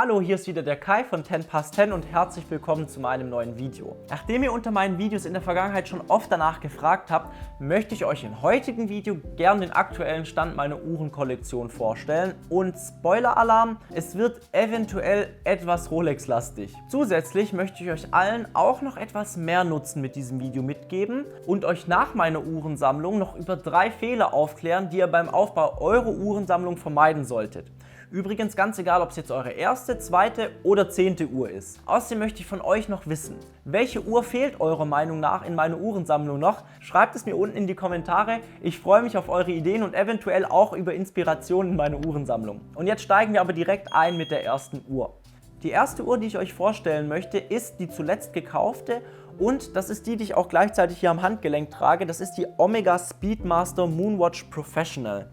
Hallo, hier ist wieder der Kai von 10past10 und herzlich willkommen zu meinem neuen Video. Nachdem ihr unter meinen Videos in der Vergangenheit schon oft danach gefragt habt, möchte ich euch im heutigen Video gern den aktuellen Stand meiner Uhrenkollektion vorstellen. Und Spoiler-Alarm, es wird eventuell etwas Rolex-lastig. Zusätzlich möchte ich euch allen auch noch etwas mehr Nutzen mit diesem Video mitgeben und euch nach meiner Uhrensammlung noch über 3 Fehler aufklären, die ihr beim Aufbau eurer Uhrensammlung vermeiden solltet. Übrigens ganz egal, ob es jetzt eure erste, zweite oder 10. Uhr ist. Außerdem möchte ich von euch noch wissen, welche Uhr fehlt eurer Meinung nach in meiner Uhrensammlung noch? Schreibt es mir unten in die Kommentare. Ich freue mich auf eure Ideen und eventuell auch über Inspirationen in meiner Uhrensammlung. Und jetzt steigen wir aber direkt ein mit der ersten Uhr. Die erste Uhr, die ich euch vorstellen möchte, ist die zuletzt gekaufte und das ist die, die ich auch gleichzeitig hier am Handgelenk trage. Das ist die Omega Speedmaster Moonwatch Professional.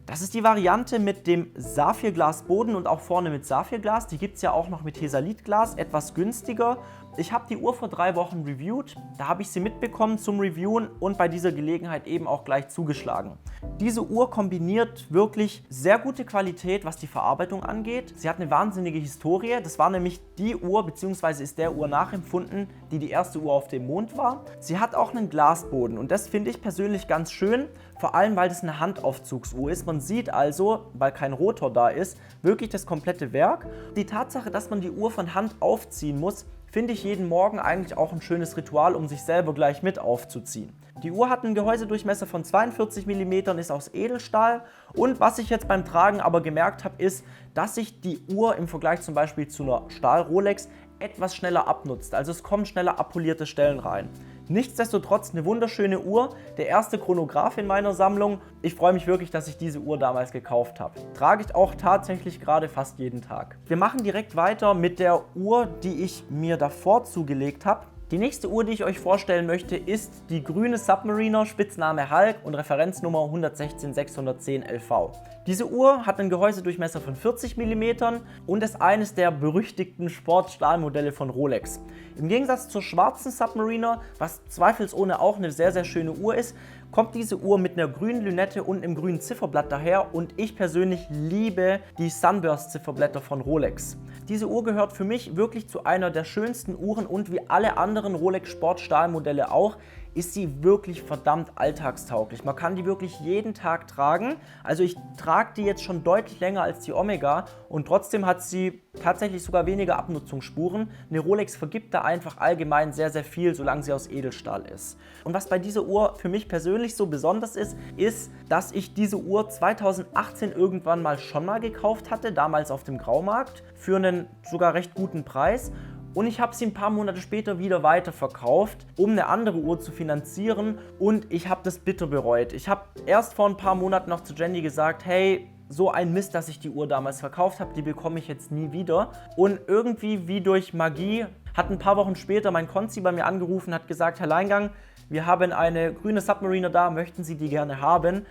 Das ist die Variante mit dem Saphirglasboden und auch vorne mit Saphirglas. Die gibt es ja auch noch mit Hesalit-Glas, etwas günstiger. Ich habe die Uhr vor 3 Wochen reviewt, da habe ich sie mitbekommen zum Reviewen und bei dieser Gelegenheit eben auch gleich zugeschlagen. Diese Uhr kombiniert wirklich sehr gute Qualität, was die Verarbeitung angeht. Sie hat eine wahnsinnige Historie. Das war nämlich die Uhr, beziehungsweise ist der Uhr nachempfunden, die die erste Uhr auf dem Mond war. Sie hat auch einen Glasboden und das finde ich persönlich ganz schön, vor allem weil das eine Handaufzugsuhr ist. Man sieht also, weil kein Rotor da ist, wirklich das komplette Werk. Die Tatsache, dass man die Uhr von Hand aufziehen muss, finde ich jeden Morgen eigentlich auch ein schönes Ritual, um sich selber gleich mit aufzuziehen. Die Uhr hat einen Gehäusedurchmesser von 42 mm, ist aus Edelstahl und was ich jetzt beim Tragen aber gemerkt habe, ist, dass sich die Uhr im Vergleich zum Beispiel zu einer Stahl-Rolex etwas schneller abnutzt, also es kommen schneller abpolierte Stellen rein. Nichtsdestotrotz eine wunderschöne Uhr, der erste Chronograph in meiner Sammlung. Ich freue mich wirklich, dass ich diese Uhr damals gekauft habe. Trage ich auch tatsächlich gerade fast jeden Tag. Wir machen direkt weiter mit der Uhr, die ich mir davor zugelegt habe. Die nächste Uhr, die ich euch vorstellen möchte, ist die grüne Submariner, Spitzname Hulk und Referenznummer 116610 LV. Diese Uhr hat einen Gehäusedurchmesser von 40 mm und ist eines der berüchtigten Sportstahlmodelle von Rolex. Im Gegensatz zur schwarzen Submariner, was zweifelsohne auch eine sehr, sehr schöne Uhr ist, kommt diese Uhr mit einer grünen Lünette und einem grünen Zifferblatt daher und ich persönlich liebe die Sunburst-Zifferblätter von Rolex. Diese Uhr gehört für mich wirklich zu einer der schönsten Uhren und wie alle anderen Rolex Sportstahlmodelle auch, ist sie wirklich verdammt alltagstauglich. Man kann die wirklich jeden Tag tragen. Also ich trage die jetzt schon deutlich länger als die Omega und trotzdem hat sie tatsächlich sogar weniger Abnutzungsspuren. Eine Rolex vergibt da einfach allgemein sehr, sehr viel, solange sie aus Edelstahl ist. Und was bei dieser Uhr für mich persönlich so besonders ist, ist, dass ich diese Uhr 2018 irgendwann schon mal gekauft hatte, damals auf dem Graumarkt, für einen sogar recht guten Preis. Und ich habe sie ein paar Monate später wieder weiterverkauft, um eine andere Uhr zu finanzieren und ich habe das bitter bereut. Ich habe erst vor ein paar Monaten noch zu Jenny gesagt, hey, so ein Mist, dass ich die Uhr damals verkauft habe, die bekomme ich jetzt nie wieder. Und irgendwie wie durch Magie hat ein paar Wochen später mein Konzi bei mir angerufen und hat gesagt, Herr Leingang, wir haben eine grüne Submariner da, möchten Sie die gerne haben?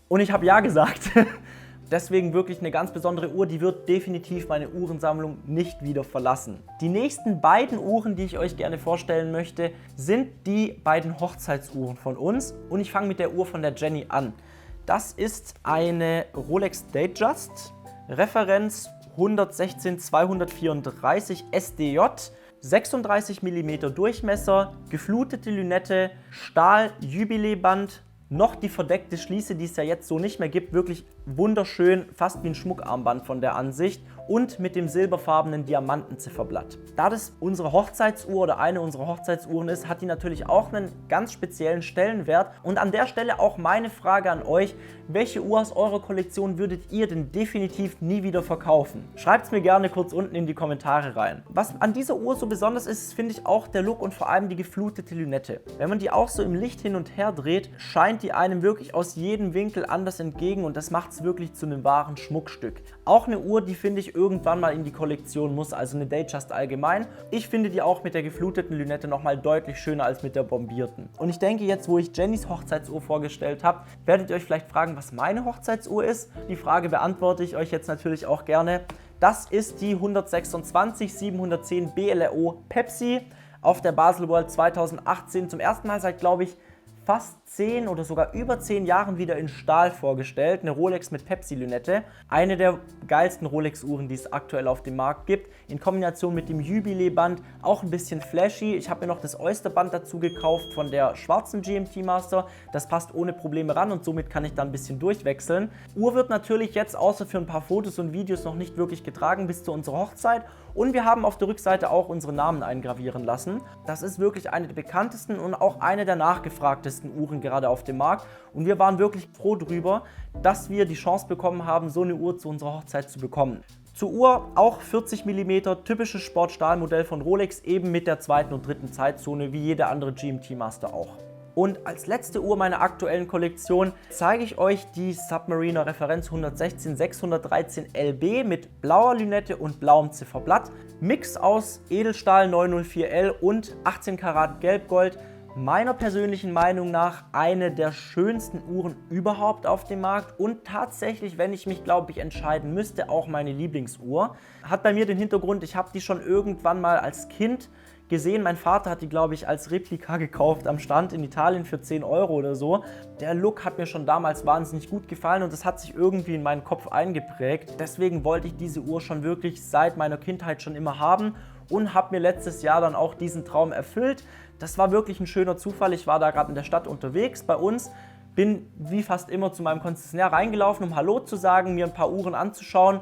Und ich habe ja gesagt. Deswegen wirklich eine ganz besondere Uhr, die wird definitiv meine Uhrensammlung nicht wieder verlassen. Die nächsten beiden Uhren, die ich euch gerne vorstellen möchte, sind die beiden Hochzeitsuhren von uns und ich fange mit der Uhr von der Jenny an. Das ist eine Rolex Datejust, Referenz 116234 SDJ, 36 mm Durchmesser, geflutete Lünette, Stahl-Jubiläeband, noch die verdeckte Schließe, die es ja jetzt so nicht mehr gibt, wirklich wunderschön, fast wie ein Schmuckarmband von der Ansicht und mit dem silberfarbenen Diamantenzifferblatt. Da das unsere Hochzeitsuhr oder eine unserer Hochzeitsuhren ist, hat die natürlich auch einen ganz speziellen Stellenwert und an der Stelle auch meine Frage an euch, welche Uhr aus eurer Kollektion würdet ihr denn definitiv nie wieder verkaufen? Schreibt es mir gerne kurz unten in die Kommentare rein. Was an dieser Uhr so besonders ist, finde ich auch der Look und vor allem die geflutete Lünette. Wenn man die auch so im Licht hin und her dreht, scheint die einem wirklich aus jedem Winkel anders entgegen und das macht es wirklich zu einem wahren Schmuckstück. Auch eine Uhr, die finde ich irgendwann mal in die Kollektion muss, also eine Datejust allgemein. Ich finde die auch mit der gefluteten Lünette nochmal deutlich schöner als mit der bombierten. Und ich denke jetzt, wo ich Jennys Hochzeitsuhr vorgestellt habe, werdet ihr euch vielleicht fragen, was meine Hochzeitsuhr ist. Die Frage beantworte ich euch jetzt natürlich auch gerne. Das ist die 126 710 BLRO Pepsi auf der Baselworld 2018 zum ersten Mal seit, glaube ich, fast 10 oder sogar über 10 Jahren wieder in Stahl vorgestellt. Eine Rolex mit Pepsi-Lünette. Eine der geilsten Rolex-Uhren, die es aktuell auf dem Markt gibt. In Kombination mit dem Jubilee-Band. Auch ein bisschen flashy. Ich habe mir noch das Oyster-Band dazu gekauft von der schwarzen GMT Master. Das passt ohne Probleme ran und somit kann ich da ein bisschen durchwechseln. Uhr wird natürlich jetzt außer für ein paar Fotos und Videos noch nicht wirklich getragen bis zu unserer Hochzeit. Und wir haben auf der Rückseite auch unsere Namen eingravieren lassen. Das ist wirklich eine der bekanntesten und auch eine der nachgefragtesten Uhren gerade auf dem Markt. Und wir waren wirklich froh darüber, dass wir die Chance bekommen haben, so eine Uhr zu unserer Hochzeit zu bekommen. Zur Uhr auch 40 mm, typisches Sportstahlmodell von Rolex, eben mit der zweiten und dritten Zeitzone, wie jede andere GMT Master auch. Und als letzte Uhr meiner aktuellen Kollektion zeige ich euch die Submariner Referenz 116 613 LB mit blauer Lünette und blauem Zifferblatt. Mix aus Edelstahl 904L und 18 Karat Gelbgold. Meiner persönlichen Meinung nach eine der schönsten Uhren überhaupt auf dem Markt und tatsächlich, wenn ich mich, glaube ich, entscheiden müsste, auch meine Lieblingsuhr. Hat bei mir den Hintergrund, ich habe die schon irgendwann mal als Kind gesehen. Mein Vater hat die, glaube ich, als Replika gekauft am Stand in Italien für 10 Euro oder so. Der Look hat mir schon damals wahnsinnig gut gefallen und das hat sich irgendwie in meinen Kopf eingeprägt. Deswegen wollte ich diese Uhr schon wirklich seit meiner Kindheit schon immer haben und habe mir letztes Jahr dann auch diesen Traum erfüllt. Das war wirklich ein schöner Zufall. Ich war da gerade in der Stadt unterwegs bei uns, bin wie fast immer zu meinem Konzessionär reingelaufen, um Hallo zu sagen, mir ein paar Uhren anzuschauen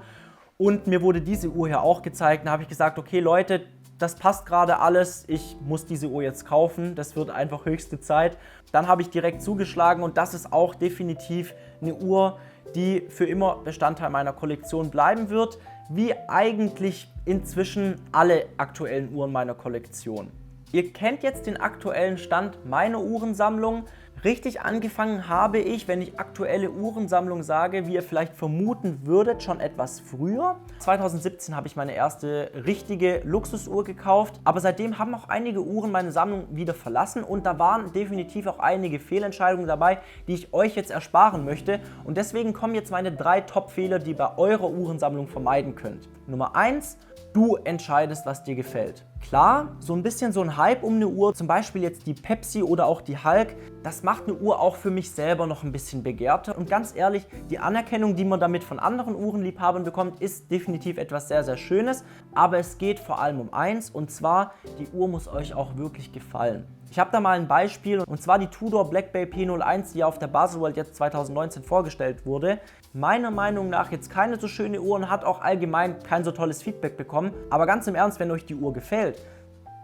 und mir wurde diese Uhr hier auch gezeigt. Da habe ich gesagt, okay Leute, das passt gerade alles, ich muss diese Uhr jetzt kaufen, das wird einfach höchste Zeit. Dann habe ich direkt zugeschlagen und das ist auch definitiv eine Uhr, die für immer Bestandteil meiner Kollektion bleiben wird, wie eigentlich inzwischen alle aktuellen Uhren meiner Kollektion. Ihr kennt jetzt den aktuellen Stand meiner Uhrensammlung. Richtig angefangen habe ich, wenn ich aktuelle Uhrensammlung sage, wie ihr vielleicht vermuten würdet, schon etwas früher. 2017 habe ich meine erste richtige Luxusuhr gekauft, aber seitdem haben auch einige Uhren meine Sammlung wieder verlassen und da waren definitiv auch einige Fehlentscheidungen dabei, die ich euch jetzt ersparen möchte und deswegen kommen jetzt meine 3 Top-Fehler, die ihr bei eurer Uhrensammlung vermeiden könnt. Nummer 1. Du entscheidest, was dir gefällt. Klar, so ein bisschen so ein Hype um eine Uhr, zum Beispiel jetzt die Pepsi oder auch die Hulk, das macht eine Uhr auch für mich selber noch ein bisschen begehrter. Und ganz ehrlich, die Anerkennung, die man damit von anderen Uhrenliebhabern bekommt, ist definitiv etwas sehr, sehr Schönes. Aber es geht vor allem um eins, und zwar, die Uhr muss euch auch wirklich gefallen. Ich habe da mal ein Beispiel, und zwar die Tudor Black Bay P01, die ja auf der Baselworld jetzt 2019 vorgestellt wurde. Meiner Meinung nach jetzt keine so schöne Uhr und hat auch allgemein kein so tolles Feedback bekommen. Aber ganz im Ernst, wenn euch die Uhr gefällt,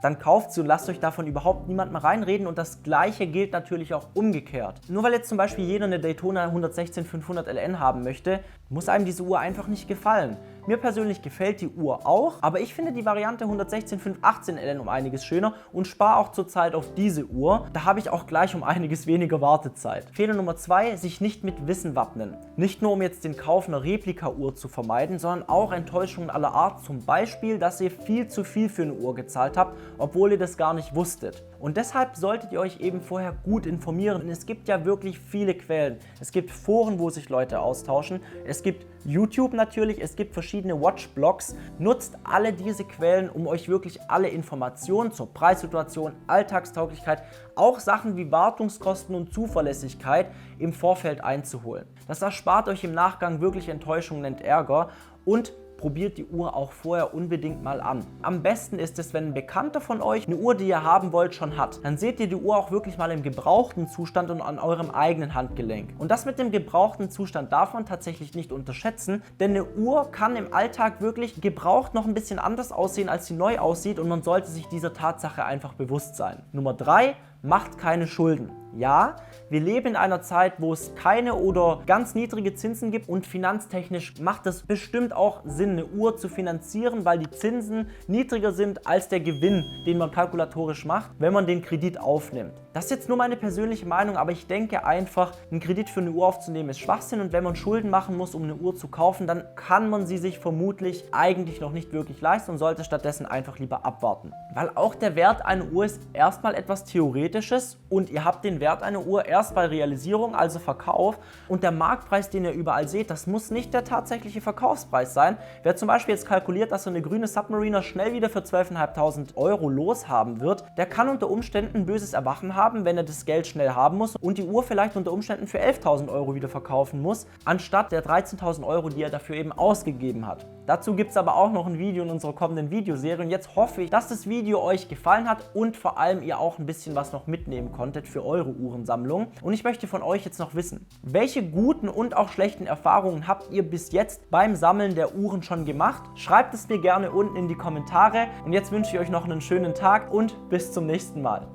dann kauft sie und lasst euch davon überhaupt niemand mal reinreden und das Gleiche gilt natürlich auch umgekehrt. Nur weil jetzt zum Beispiel jeder eine Daytona 116 500 LN haben möchte, muss einem diese Uhr einfach nicht gefallen. Mir persönlich gefällt die Uhr auch, aber ich finde die Variante 116 518 LN um einiges schöner und spare auch zurzeit auf diese Uhr. Da habe ich auch gleich um einiges weniger Wartezeit. Fehler Nummer 2, sich nicht mit Wissen wappnen. Nicht nur um jetzt den Kauf einer Replika-Uhr zu vermeiden, sondern auch Enttäuschungen aller Art. Zum Beispiel, dass ihr viel zu viel für eine Uhr gezahlt habt, obwohl ihr das gar nicht wusstet. Und deshalb solltet ihr euch eben vorher gut informieren. Und es gibt ja wirklich viele Quellen. Es gibt Foren, wo sich Leute austauschen. Es gibt YouTube natürlich, es gibt verschiedene Watchblogs. Nutzt alle diese Quellen, um euch wirklich alle Informationen zur Preissituation, Alltagstauglichkeit, auch Sachen wie Wartungskosten und Zuverlässigkeit im Vorfeld einzuholen. Das erspart euch im Nachgang wirklich Enttäuschungen und Ärger und probiert die Uhr auch vorher unbedingt mal an. Am besten ist es, wenn ein Bekannter von euch eine Uhr, die ihr haben wollt, schon hat. Dann seht ihr die Uhr auch wirklich mal im gebrauchten Zustand und an eurem eigenen Handgelenk. Und das mit dem gebrauchten Zustand darf man tatsächlich nicht unterschätzen, denn eine Uhr kann im Alltag wirklich gebraucht noch ein bisschen anders aussehen, als sie neu aussieht und man sollte sich dieser Tatsache einfach bewusst sein. Nummer 3. Macht keine Schulden. Ja, wir leben in einer Zeit, wo es keine oder ganz niedrige Zinsen gibt und finanztechnisch macht es bestimmt auch Sinn, eine Uhr zu finanzieren, weil die Zinsen niedriger sind als der Gewinn, den man kalkulatorisch macht, wenn man den Kredit aufnimmt. Das ist jetzt nur meine persönliche Meinung, aber ich denke einfach, einen Kredit für eine Uhr aufzunehmen ist Schwachsinn und wenn man Schulden machen muss, um eine Uhr zu kaufen, dann kann man sie sich vermutlich eigentlich noch nicht wirklich leisten und sollte stattdessen einfach lieber abwarten. Weil auch der Wert einer Uhr ist erstmal etwas theoretisch. theoretisches und ihr habt den Wert einer Uhr erst bei Realisierung, also Verkauf, und der Marktpreis, den ihr überall seht, das muss nicht der tatsächliche Verkaufspreis sein. Wer zum Beispiel jetzt kalkuliert, dass so eine grüne Submariner schnell wieder für 12.500 € loshaben wird, der kann unter Umständen ein böses Erwachen haben, wenn er das Geld schnell haben muss und die Uhr vielleicht unter Umständen für 11.000 € wieder verkaufen muss, anstatt der 13.000 €, die er dafür eben ausgegeben hat. Dazu gibt es aber auch noch ein Video in unserer kommenden Videoserie und jetzt hoffe ich, dass das Video euch gefallen hat und vor allem ihr auch ein bisschen was noch mitnehmen konntet für eure Uhrensammlung. Und ich möchte von euch jetzt noch wissen, welche guten und auch schlechten Erfahrungen habt ihr bis jetzt beim Sammeln der Uhren schon gemacht? Schreibt es mir gerne unten in die Kommentare und jetzt wünsche ich euch noch einen schönen Tag und bis zum nächsten Mal.